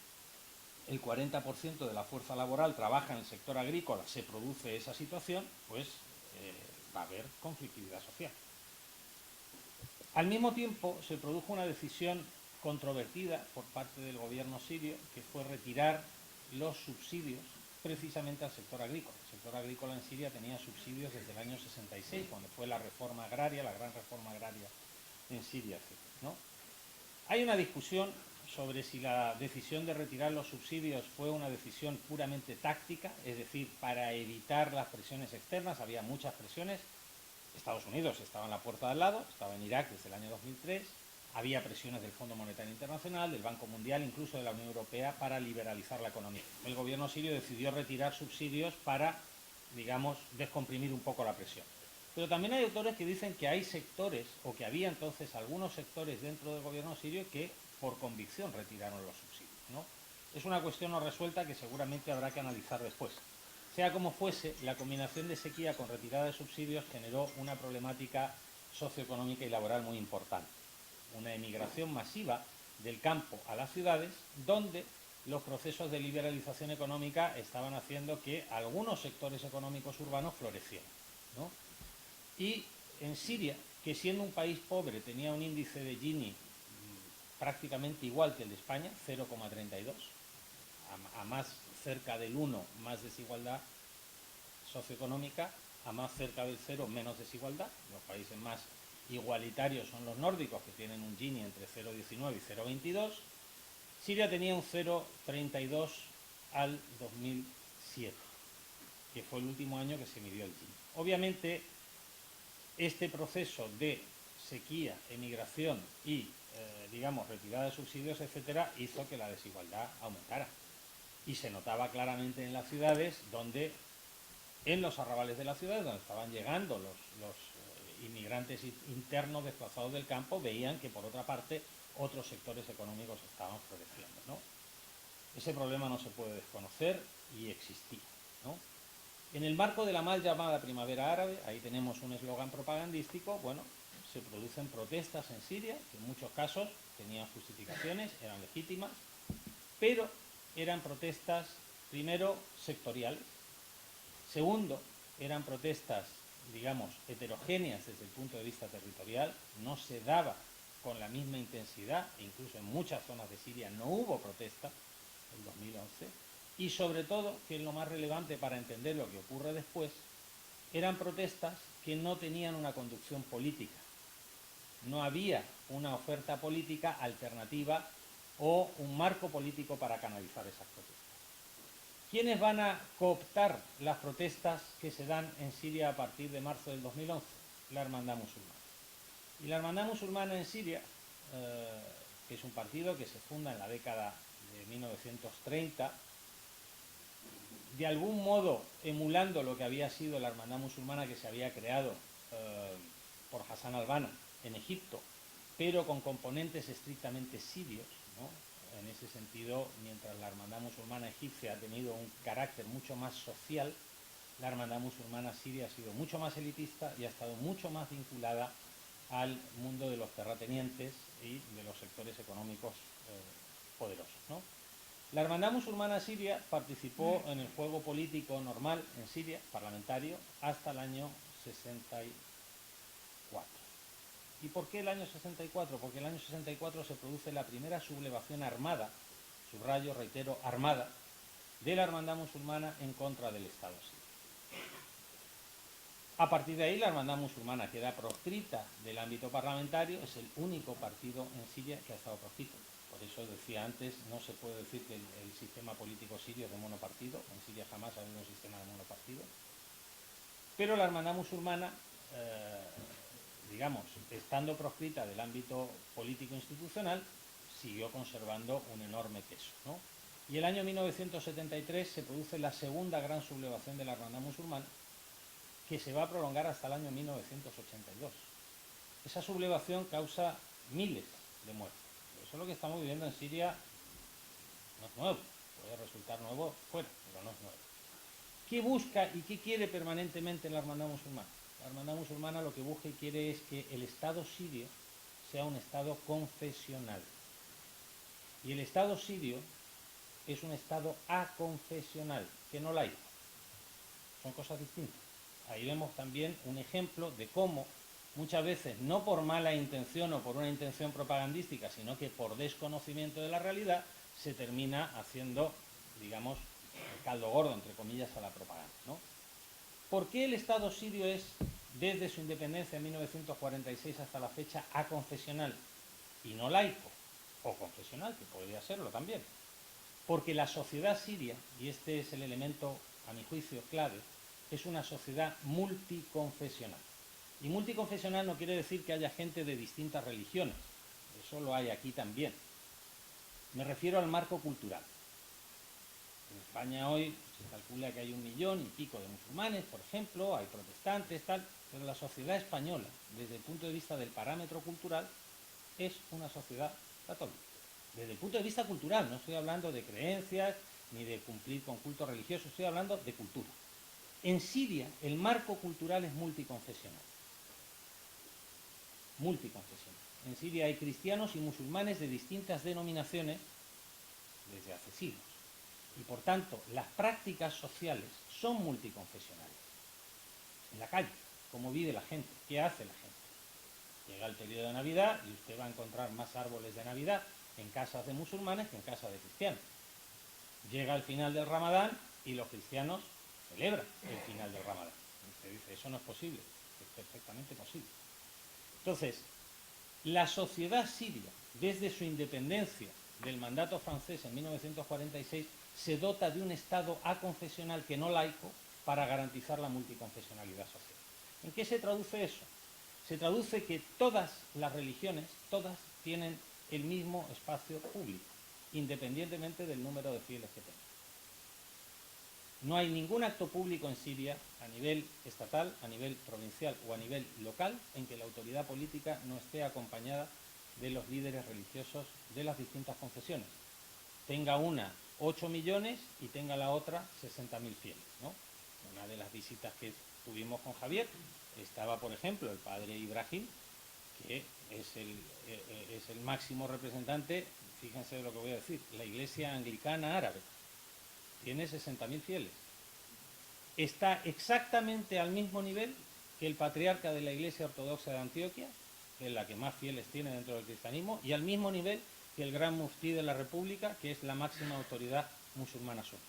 el 40% de la fuerza laboral trabaja en el sector agrícola, se produce esa situación, pues va a haber conflictividad social. Al mismo tiempo, se produjo una decisión controvertida por parte del gobierno sirio, que fue retirar los subsidios precisamente al sector agrícola. El sector agrícola en Siria tenía subsidios desde el año 66, cuando fue la reforma agraria, la gran reforma agraria en Siria, ¿no? Hay una discusión sobre si la decisión de retirar los subsidios fue una decisión puramente táctica, es decir, para evitar las presiones externas. Había muchas presiones. Estados Unidos estaba en la puerta de al lado, estaba en Irak desde el año 2003, había presiones del Fondo Monetario Internacional, del Banco Mundial, incluso de la Unión Europea, para liberalizar la economía. El gobierno sirio decidió retirar subsidios para, digamos, descomprimir un poco la presión. Pero también hay autores que dicen que hay sectores, o que había entonces algunos sectores dentro del gobierno sirio que por convicción retiraron los subsidios, ¿no? Es una cuestión no resuelta que seguramente habrá que analizar después. Sea como fuese, la combinación de sequía con retirada de subsidios generó una problemática socioeconómica y laboral muy importante. Una emigración masiva del campo a las ciudades, donde los procesos de liberalización económica estaban haciendo que algunos sectores económicos urbanos florecieran, ¿no? Y en Siria, que siendo un país pobre tenía un índice de Gini prácticamente igual que el de España, 0,32, a más cerca del 1 más desigualdad socioeconómica, a más cerca del 0 menos desigualdad. Los países más igualitarios son los nórdicos, que tienen un Gini entre 0,19 y 0,22. Siria tenía un 0,32 al 2007, que fue el último año que se midió el Gini. Obviamente, este proceso de sequía, emigración y, digamos, retirada de subsidios, etcétera, hizo que la desigualdad aumentara. Y se notaba claramente en las ciudades, donde, en los arrabales de las ciudades, donde estaban llegando los inmigrantes internos desplazados del campo, veían que, por otra parte, otros sectores económicos estaban floreciendo, ¿no? Ese problema no se puede desconocer y existía, ¿no? En el marco de la mal llamada Primavera Árabe, ahí tenemos un eslogan propagandístico, bueno, se producen protestas en Siria, que en muchos casos tenían justificaciones, eran legítimas, pero eran protestas, primero, sectoriales, segundo, eran protestas, digamos, heterogéneas desde el punto de vista territorial, no se daba con la misma intensidad, e incluso en muchas zonas de Siria no hubo protesta en 2011, y sobre todo, que es lo más relevante para entender lo que ocurre después, eran protestas que no tenían una conducción política. No había una oferta política alternativa o un marco político para canalizar esas protestas. ¿Quiénes van a cooptar las protestas que se dan en Siria a partir de marzo del 2011? La Hermandad Musulmana. Y la Hermandad Musulmana en Siria, que es un partido que se funda en la década de 1930, de algún modo emulando lo que había sido la Hermandad Musulmana que se había creado por Hassan al-Banna en Egipto, pero con componentes estrictamente sirios, ¿no? En ese sentido, mientras la Hermandad Musulmana egipcia ha tenido un carácter mucho más social, la Hermandad Musulmana siria ha sido mucho más elitista y ha estado mucho más vinculada al mundo de los terratenientes y de los sectores económicos poderosos, ¿no? La Hermandad Musulmana Siria participó en el juego político normal en Siria, parlamentario, hasta el año 64. ¿Y por qué el año 64? Porque el año 64 se produce la primera sublevación armada, subrayo, reitero, armada, de la Hermandad Musulmana en contra del Estado sirio. A partir de ahí, la Hermandad Musulmana queda proscrita del ámbito parlamentario, es el único partido en Siria que ha estado proscrito. Por eso decía antes, no se puede decir que el sistema político sirio es de monopartido, en Siria jamás ha habido un sistema de monopartido. Pero la Hermandad Musulmana, digamos, estando proscrita del ámbito político institucional, siguió conservando un enorme peso, ¿no? Y el año 1973 se produce la segunda gran sublevación de la Hermandad Musulmana, que se va a prolongar hasta el año 1982. Esa sublevación causa miles de muertes. Eso es lo que estamos viviendo en Siria, no es nuevo, puede resultar nuevo fuera, pero no es nuevo. ¿Qué busca y qué quiere permanentemente la Hermandad Musulmana? La Hermandad Musulmana lo que busca y quiere es que el Estado sirio sea un Estado confesional. Y el Estado sirio es un Estado aconfesional, que no laico. Son cosas distintas. Ahí vemos también un ejemplo de cómo muchas veces, no por mala intención o por una intención propagandística, sino que por desconocimiento de la realidad, se termina haciendo, digamos, el caldo gordo, entre comillas, a la propaganda, ¿no? ¿Por qué el Estado sirio es, desde su independencia en 1946 hasta la fecha, aconfesional y no laico? O confesional, que podría serlo también. Porque la sociedad siria, y este es el elemento, a mi juicio, clave, es una sociedad multiconfesional. Y multiconfesional no quiere decir que haya gente de distintas religiones. Eso lo hay aquí también. Me refiero al marco cultural. En España hoy se calcula que hay 1 millón y pico de musulmanes, por ejemplo, hay protestantes, tal, pero la sociedad española, desde el punto de vista del parámetro cultural, es una sociedad católica. Desde el punto de vista cultural, no estoy hablando de creencias ni de cumplir con cultos religiosos, estoy hablando de cultura. En Siria el marco cultural es multiconfesional. Multiconfesional. En Siria hay cristianos y musulmanes de distintas denominaciones desde hace siglos. Y por tanto, las prácticas sociales son multiconfesionales. En la calle, cómo vive la gente, qué hace la gente. Llega el periodo de Navidad y usted va a encontrar más árboles de Navidad en casas de musulmanes que en casas de cristianos. Llega el final del Ramadán y los cristianos celebran el final del Ramadán. Y usted dice, eso no es posible. Es perfectamente posible. Entonces, la sociedad siria, desde su independencia del mandato francés en 1946, se dota de un Estado aconfesional que no laico para garantizar la multiconfesionalidad social. ¿En qué se traduce eso? Se traduce que todas las religiones, todas tienen el mismo espacio público, independientemente del número de fieles que tengan. No hay ningún acto público en Siria, a nivel estatal, a nivel provincial o a nivel local, en que la autoridad política no esté acompañada de los líderes religiosos de las distintas confesiones. Tenga una 8 millones y tenga la otra 60.000 fieles, ¿no? Una de las visitas que tuvimos con Javier estaba, por ejemplo, el padre Ibrahim, que es el máximo representante, fíjense de lo que voy a decir, la Iglesia Anglicana Árabe. Tiene 60.000 fieles. Está exactamente al mismo nivel que el patriarca de la Iglesia Ortodoxa de Antioquia, que es la que más fieles tiene dentro del cristianismo, y al mismo nivel que el gran muftí de la República, que es la máxima autoridad musulmana suní.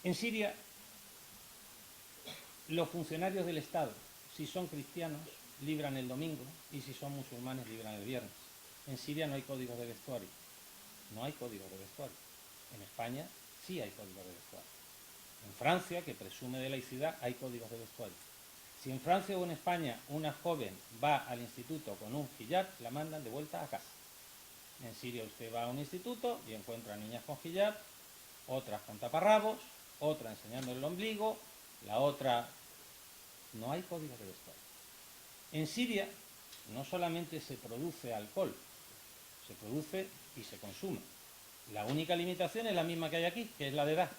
En Siria, los funcionarios del Estado, si son cristianos, libran el domingo, y si son musulmanes, libran el viernes. En Siria no hay códigos de vestuario. No hay códigos de vestuario. En España sí hay códigos de vestuario. En Francia, que presume de laicidad, hay códigos de vestuario. Si en Francia o en España una joven va al instituto con un hijab, la mandan de vuelta a casa. En Siria usted va a un instituto y encuentra niñas con hijab, otras con taparrabos, otra enseñando el ombligo, la otra... No hay códigos de vestuario. En Siria no solamente se produce alcohol, se produce y se consume. La única limitación es la misma que hay aquí, que es la de edad.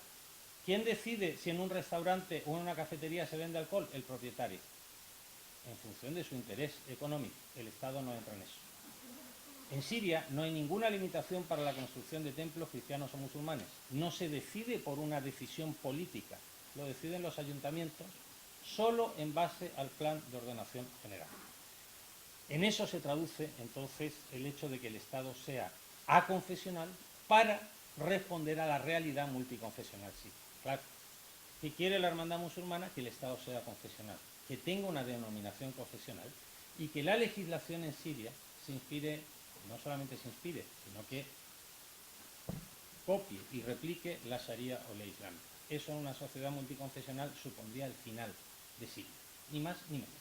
¿Quién decide si en un restaurante o en una cafetería se vende alcohol? El propietario. En función de su interés económico. El Estado no entra en eso. En Siria no hay ninguna limitación para la construcción de templos cristianos o musulmanes. No se decide por una decisión política. Lo deciden los ayuntamientos solo en base al plan de ordenación general. En eso se traduce entonces el hecho de que el Estado sea aconfesional para responder a la realidad multiconfesional siria. Claro, ¿qué quiere la hermandad musulmana? Que el Estado sea confesional, que tenga una denominación confesional y que la legislación en Siria se inspire, no solamente se inspire, sino que copie y replique la Sharia o ley islámica. Eso en una sociedad multiconfesional supondría el final de Siria, ni más ni menos.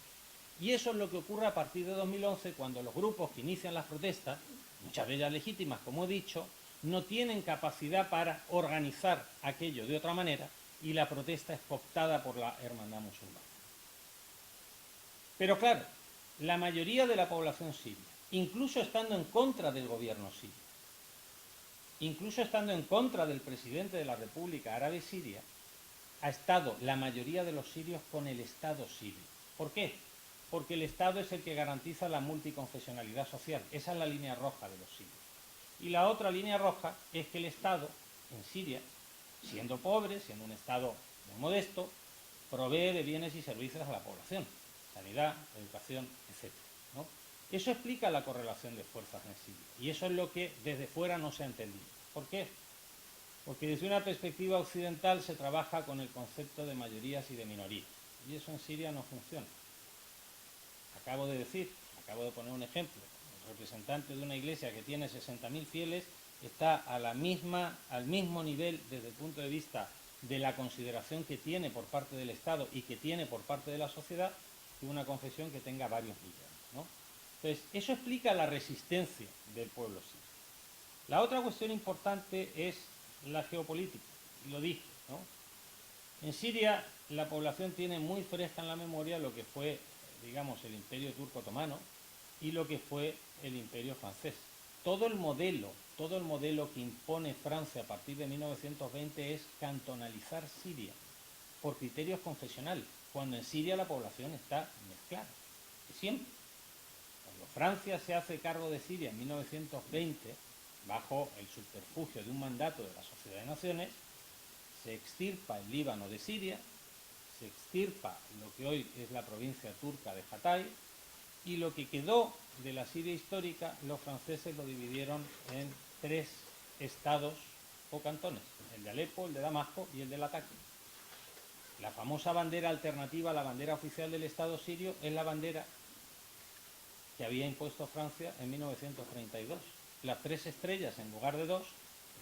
Y eso es lo que ocurre a partir de 2011, cuando los grupos que inician las protestas, muchas de ellas legítimas, como he dicho, no tienen capacidad para organizar aquello de otra manera y la protesta es cooptada por la hermandad musulmana. Pero claro, la mayoría de la población siria, incluso estando en contra del gobierno sirio, incluso estando en contra del presidente de la República Árabe Siria, ha estado la mayoría de los sirios con el Estado sirio. ¿Por qué? Porque el Estado es el que garantiza la multiconfesionalidad social. Esa es la línea roja de los sirios. Y la otra línea roja es que el Estado en Siria, siendo pobre, siendo un Estado muy modesto, provee de bienes y servicios a la población, sanidad, educación, etc., ¿no? Eso explica la correlación de fuerzas en Siria. Y eso es lo que desde fuera no se ha entendido. ¿Por qué? Porque desde una perspectiva occidental se trabaja con el concepto de mayorías y de minorías. Y eso en Siria no funciona. Acabo de poner un ejemplo. El representante de una iglesia que tiene 60.000 fieles está al mismo nivel desde el punto de vista de la consideración que tiene por parte del Estado y que tiene por parte de la sociedad que una confesión que tenga varios millones, ¿no? Entonces, eso explica la resistencia del pueblo sirio. La otra cuestión importante es la geopolítica, y lo dije, ¿no? En Siria la población tiene muy fresca en la memoria lo que fue, digamos, el Imperio Turco Otomano y lo que fue el Imperio Francés. Todo el modelo que impone Francia a partir de 1920 es cantonalizar Siria por criterios confesionales, cuando en Siria la población está mezclada, de siempre. Cuando Francia se hace cargo de Siria en 1920, bajo el subterfugio de un mandato de la Sociedad de Naciones, se extirpa el Líbano de Siria, se extirpa lo que hoy es la provincia turca de Hatay, y lo que quedó de la Siria histórica, los franceses lo dividieron en 3 estados o cantones, el de Alepo, el de Damasco y el de Latakia. La famosa bandera alternativa a la bandera oficial del Estado sirio es la bandera que había impuesto Francia en 1932. Las 3 estrellas en lugar de 2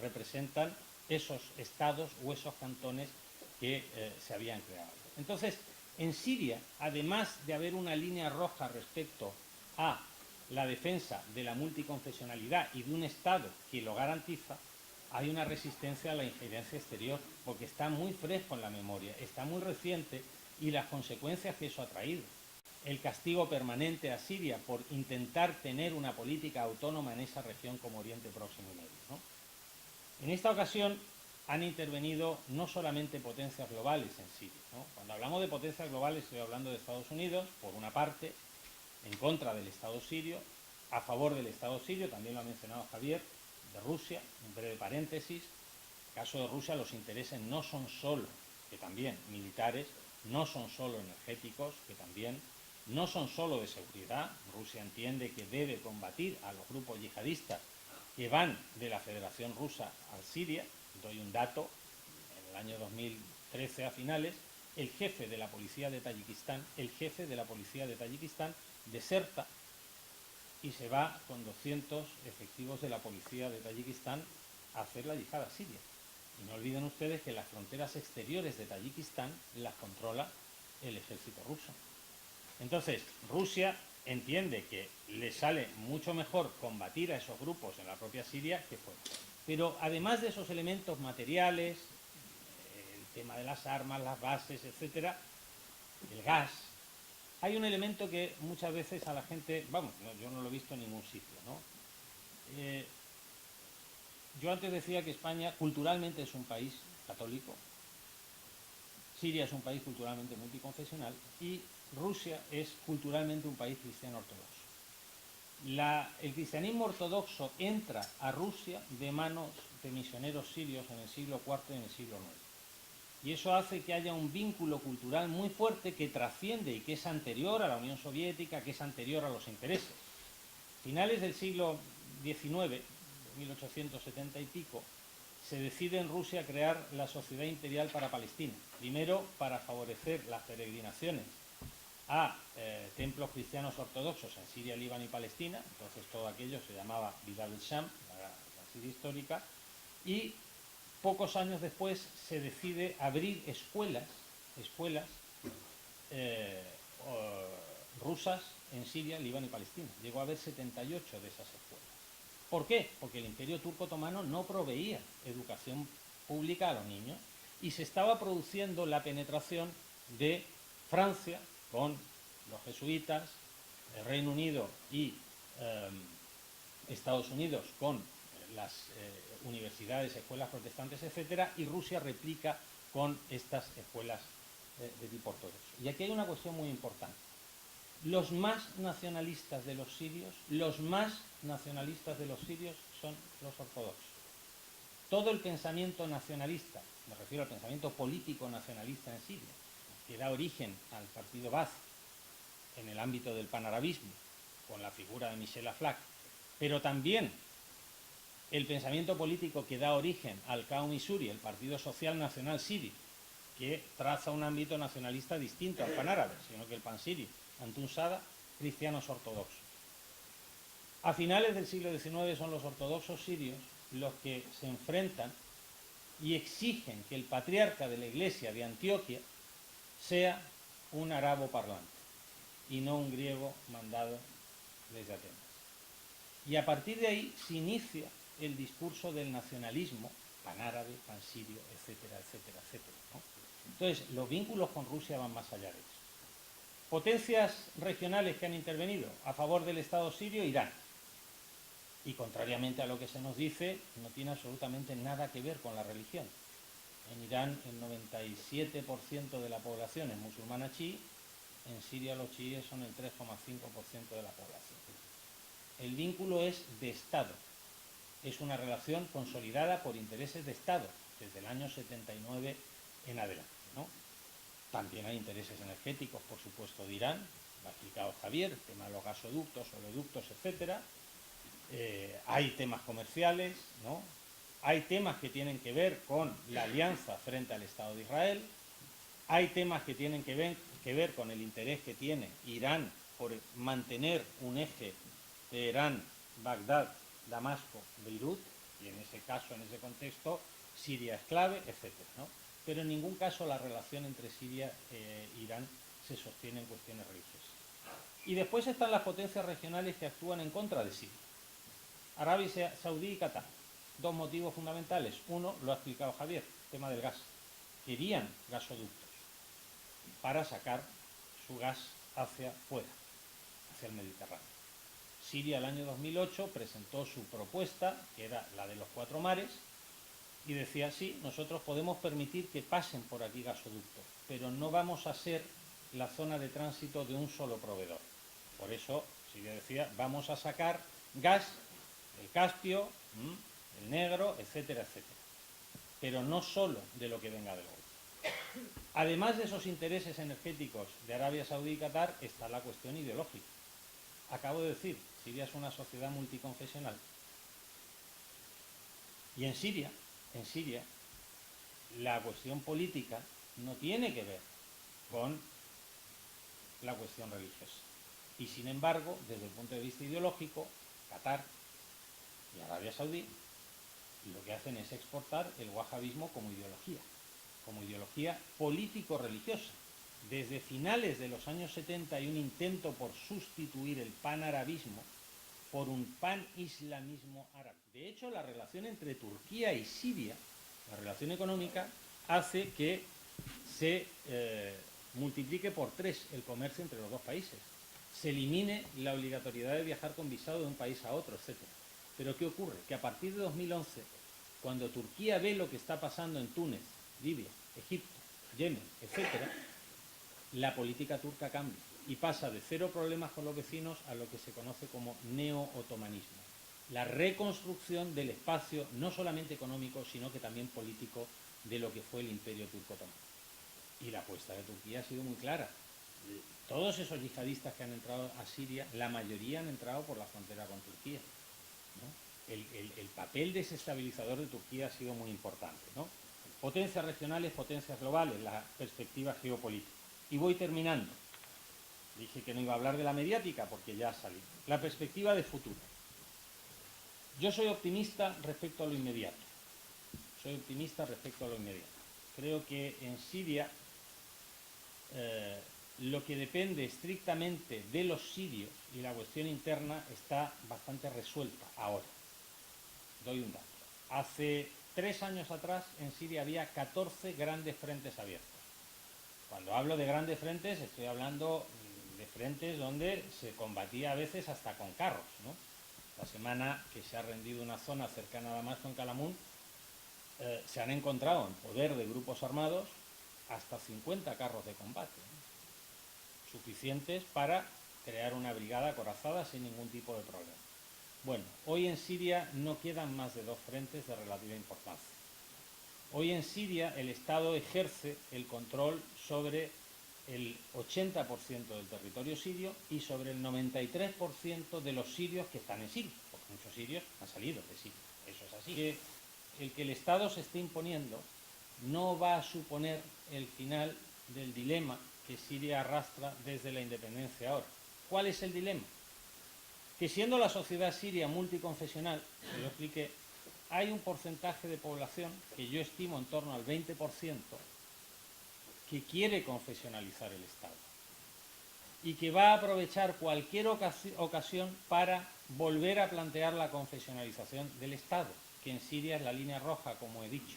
representan esos estados o esos cantones que se habían creado. Entonces, en Siria, además de haber una línea roja respecto a la defensa de la multiconfesionalidad y de un Estado que lo garantiza, hay una resistencia a la injerencia exterior, porque está muy fresco en la memoria, está muy reciente, y las consecuencias que eso ha traído. El castigo permanente a Siria por intentar tener una política autónoma en esa región como Oriente Próximo y Medio, ¿no? En esta ocasión han intervenido no solamente potencias globales en Siria, ¿no? Cuando hablamos de potencias globales estoy hablando de Estados Unidos, por una parte, en contra del Estado sirio, a favor del Estado sirio, también lo ha mencionado Javier, de Rusia, un breve paréntesis. En el caso de Rusia los intereses no son solo, que también militares, no son solo energéticos, que también no son solo de seguridad. Rusia entiende que debe combatir a los grupos yihadistas que van de la Federación Rusa a Siria. Doy un dato: en el año 2013 a finales, el jefe de la policía de Tayikistán, deserta y se va con 200 efectivos de la policía de Tayikistán a hacer la yihad a Siria. Y no olviden ustedes que las fronteras exteriores de Tayikistán las controla el ejército ruso. Entonces, Rusia entiende que le sale mucho mejor combatir a esos grupos en la propia Siria que fuera. Pero además de esos elementos materiales, el tema de las armas, las bases, etcétera, el gas, hay un elemento que muchas veces a la gente, yo no lo he visto en ningún sitio, ¿no? Yo antes decía que España culturalmente es un país católico, Siria es un país culturalmente multiconfesional y Rusia es culturalmente un país cristiano ortodoxo. El cristianismo ortodoxo entra a Rusia de manos de misioneros sirios en el siglo IV y en el siglo IX. Y eso hace que haya un vínculo cultural muy fuerte que trasciende y que es anterior a la Unión Soviética, que es anterior a los intereses. Finales del siglo XIX, 1870 y pico, se decide en Rusia crear la Sociedad Imperial para Palestina. Primero, para favorecer las peregrinaciones a templos cristianos ortodoxos en Siria, Líbano y Palestina. Entonces todo aquello se llamaba Bilad el-Sham, la Siria histórica, y pocos años después se decide abrir escuelas rusas en Siria, Líbano y Palestina. Llegó a haber 78 de esas escuelas. ¿Por qué? Porque el Imperio Turco Otomano no proveía educación pública a los niños y se estaba produciendo la penetración de Francia con los jesuitas, el Reino Unido y Estados Unidos con las universidades, escuelas protestantes, etcétera, y Rusia replica con estas escuelas de tipo ortodoxo. Y aquí hay una cuestión muy importante. Los más nacionalistas de los sirios son los ortodoxos. Todo el pensamiento nacionalista, me refiero al pensamiento político nacionalista en Siria, que da origen al partido Baath en el ámbito del panarabismo, con la figura de Michel Aflaq, pero también el pensamiento político que da origen al Qaumi Suri, el Partido Social Nacional Sirio, que traza un ámbito nacionalista distinto al panárabe, sino que el pansiri, Antun Sada, cristianos ortodoxos. A finales del siglo XIX son los ortodoxos sirios los que se enfrentan y exigen que el patriarca de la Iglesia de Antioquia sea un arabo parlante y no un griego mandado desde Atenas. Y a partir de ahí se inicia el discurso del nacionalismo panárabe, pansirio, etcétera, etcétera, etcétera, ¿no? Entonces, los vínculos con Rusia van más allá de eso. Potencias regionales que han intervenido a favor del Estado sirio, Irán. Y contrariamente a lo que se nos dice, no tiene absolutamente nada que ver con la religión. En Irán el 97% de la población es musulmana chií, en Siria los chiíes son el 3,5% de la población. El vínculo es de Estado, es una relación consolidada por intereses de Estado, desde el año 79 en adelante, ¿no? También hay intereses energéticos, por supuesto, de Irán, lo ha explicado Javier, el tema de los gasoductos, oleoductos, etcétera. Hay temas comerciales, ¿no? Hay temas que tienen que ver con la alianza frente al Estado de Israel, hay temas que tienen que ver con el interés que tiene Irán por mantener un eje Teherán, Bagdad, Damasco, Beirut, y en ese caso, en ese contexto, Siria es clave, etcétera, ¿no? Pero en ningún caso la relación entre Siria e Irán se sostiene en cuestiones religiosas. Y después están las potencias regionales que actúan en contra de Siria. Arabia Saudí y Qatar. Dos motivos fundamentales. Uno, lo ha explicado Javier, el tema del gas. Querían gasoductos para sacar su gas hacia fuera, hacia el Mediterráneo. Siria el año 2008 presentó su propuesta, que era la de los 4 mares, y decía, sí, nosotros podemos permitir que pasen por aquí gasoductos, pero no vamos a ser la zona de tránsito de un solo proveedor. Por eso, Siria decía, vamos a sacar gas del Caspio, el Negro, etcétera, etcétera. Pero no solo de lo que venga del Golfo. Además de esos intereses energéticos de Arabia Saudí y Qatar, está la cuestión ideológica. Acabo de decir, Siria es una sociedad multiconfesional. Y en Siria, la cuestión política no tiene que ver con la cuestión religiosa. Y sin embargo, desde el punto de vista ideológico, Qatar y Arabia Saudí lo que hacen es exportar el wahabismo como ideología político-religiosa. Desde finales de los años 70 hay un intento por sustituir el panarabismo por un panislamismo árabe. De hecho, la relación entre Turquía y Siria, la relación económica, hace que se multiplique por 3 el comercio entre los dos países. Se elimine la obligatoriedad de viajar con visado de un país a otro, etc. Pero ¿qué ocurre? Que a partir de 2011, cuando Turquía ve lo que está pasando en Túnez, Libia, Egipto, Yemen, etc., la política turca cambia y pasa de 0 problemas con los vecinos a lo que se conoce como neo-otomanismo. La reconstrucción del espacio, no solamente económico, sino que también político, de lo que fue el Imperio Turco Otomano. Y la apuesta de Turquía ha sido muy clara. Todos esos yihadistas que han entrado a Siria, la mayoría han entrado por la frontera con Turquía, ¿no? el papel desestabilizador de Turquía ha sido muy importante, ¿no? Potencias regionales, potencias globales, la perspectiva geopolítica. Y voy terminando. Dije que no iba a hablar de la mediática porque ya ha salido. La perspectiva de futuro. Yo soy optimista respecto a lo inmediato. Creo que en Siria lo que depende estrictamente de los sirios y la cuestión interna está bastante resuelta ahora. Doy un dato. Hace 3 años atrás en Siria había 14 grandes frentes abiertos. Cuando hablo de grandes frentes estoy hablando de frentes donde se combatía a veces hasta con carros, ¿no? La semana que se ha rendido una zona cercana a Damasco, en Calamun, se han encontrado en poder de grupos armados hasta 50 carros de combate, ¿no? Suficientes para crear una brigada acorazada sin ningún tipo de problema. Bueno, hoy en Siria no quedan más de 2 frentes de relativa importancia. Hoy en Siria el Estado ejerce el control sobre el 80% del territorio sirio y sobre el 93% de los sirios que están en Siria, porque muchos sirios han salido de Siria. Eso es así. El que el Estado se esté imponiendo no va a suponer el final del dilema que Siria arrastra desde la independencia ahora. ¿Cuál es el dilema? Que siendo la sociedad siria multiconfesional, se lo expliqué, hay un porcentaje de población, que yo estimo en torno al 20%, que quiere confesionalizar el Estado y que va a aprovechar cualquier ocasión para volver a plantear la confesionalización del Estado, que en Siria es la línea roja, como he dicho.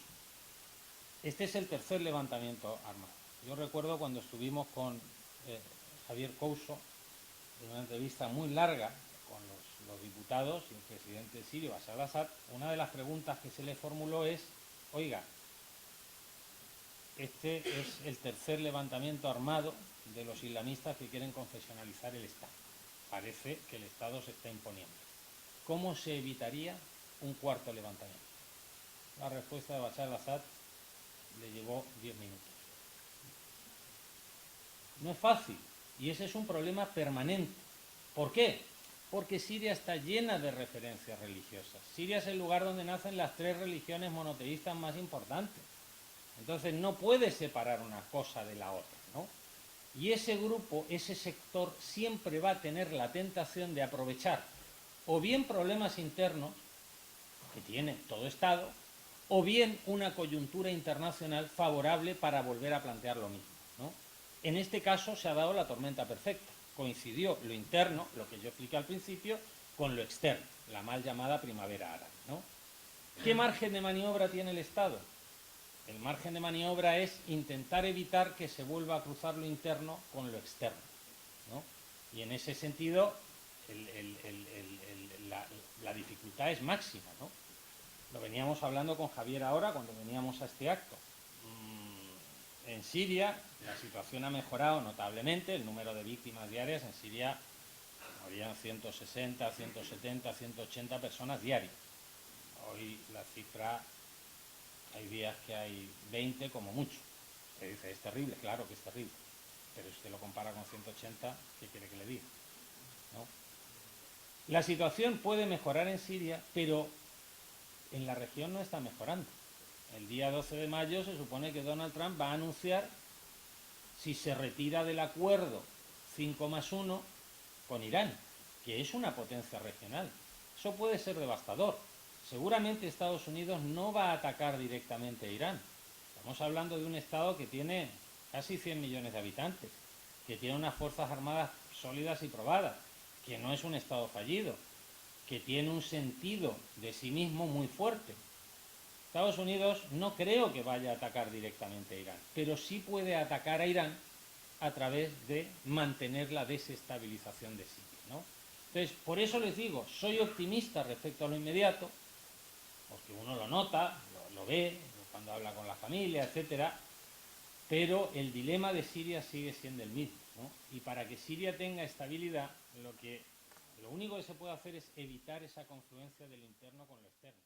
Este es el tercer levantamiento armado. Yo recuerdo cuando estuvimos con Javier Couso, en una entrevista muy larga con los diputados y el presidente sirio, Bashar al-Assad, una de las preguntas que se le formuló es: oiga, este es el tercer levantamiento armado de los islamistas que quieren confesionalizar el Estado. Parece que el Estado se está imponiendo. ¿Cómo se evitaría un cuarto levantamiento? La respuesta de Bashar al-Assad le llevó 10 minutos. No es fácil, y ese es un problema permanente. ¿Por qué? Porque Siria está llena de referencias religiosas. Siria es el lugar donde nacen las 3 religiones monoteístas más importantes. Entonces no puede separar una cosa de la otra, ¿no? Y ese grupo, ese sector, siempre va a tener la tentación de aprovechar o bien problemas internos que tiene todo Estado, o bien una coyuntura internacional favorable para volver a plantear lo mismo, ¿no? En este caso se ha dado la tormenta perfecta. Coincidió lo interno, lo que yo expliqué al principio, con lo externo, la mal llamada primavera árabe, ¿no? ¿Qué margen de maniobra tiene el Estado? El margen de maniobra es intentar evitar que se vuelva a cruzar lo interno con lo externo, ¿no? Y en ese sentido la dificultad es máxima, ¿no? Lo veníamos hablando con Javier ahora cuando veníamos a este acto. En Siria la situación ha mejorado notablemente, el número de víctimas diarias en Siria morían 160, 170, 180 personas diarias. Hoy la cifra, hay días que hay 20 como mucho. Usted dice, es terrible, claro que es terrible, pero si usted lo compara con 180, ¿qué quiere que le diga? ¿No? La situación puede mejorar en Siria, pero en la región no está mejorando. El día 12 de mayo se supone que Donald Trump va a anunciar si se retira del acuerdo 5+1 con Irán, que es una potencia regional. Eso puede ser devastador. Seguramente Estados Unidos no va a atacar directamente a Irán. Estamos hablando de un Estado que tiene casi 100 millones de habitantes, que tiene unas fuerzas armadas sólidas y probadas, que no es un Estado fallido, que tiene un sentido de sí mismo muy fuerte. Estados Unidos no creo que vaya a atacar directamente a Irán, pero sí puede atacar a Irán a través de mantener la desestabilización de Siria, ¿no? Entonces, por eso les digo, soy optimista respecto a lo inmediato, porque uno lo nota, lo ve, cuando habla con la familia, etcétera, pero el dilema de Siria sigue siendo el mismo, ¿no? Y para que Siria tenga estabilidad, lo único que se puede hacer es evitar esa confluencia del interno con lo externo.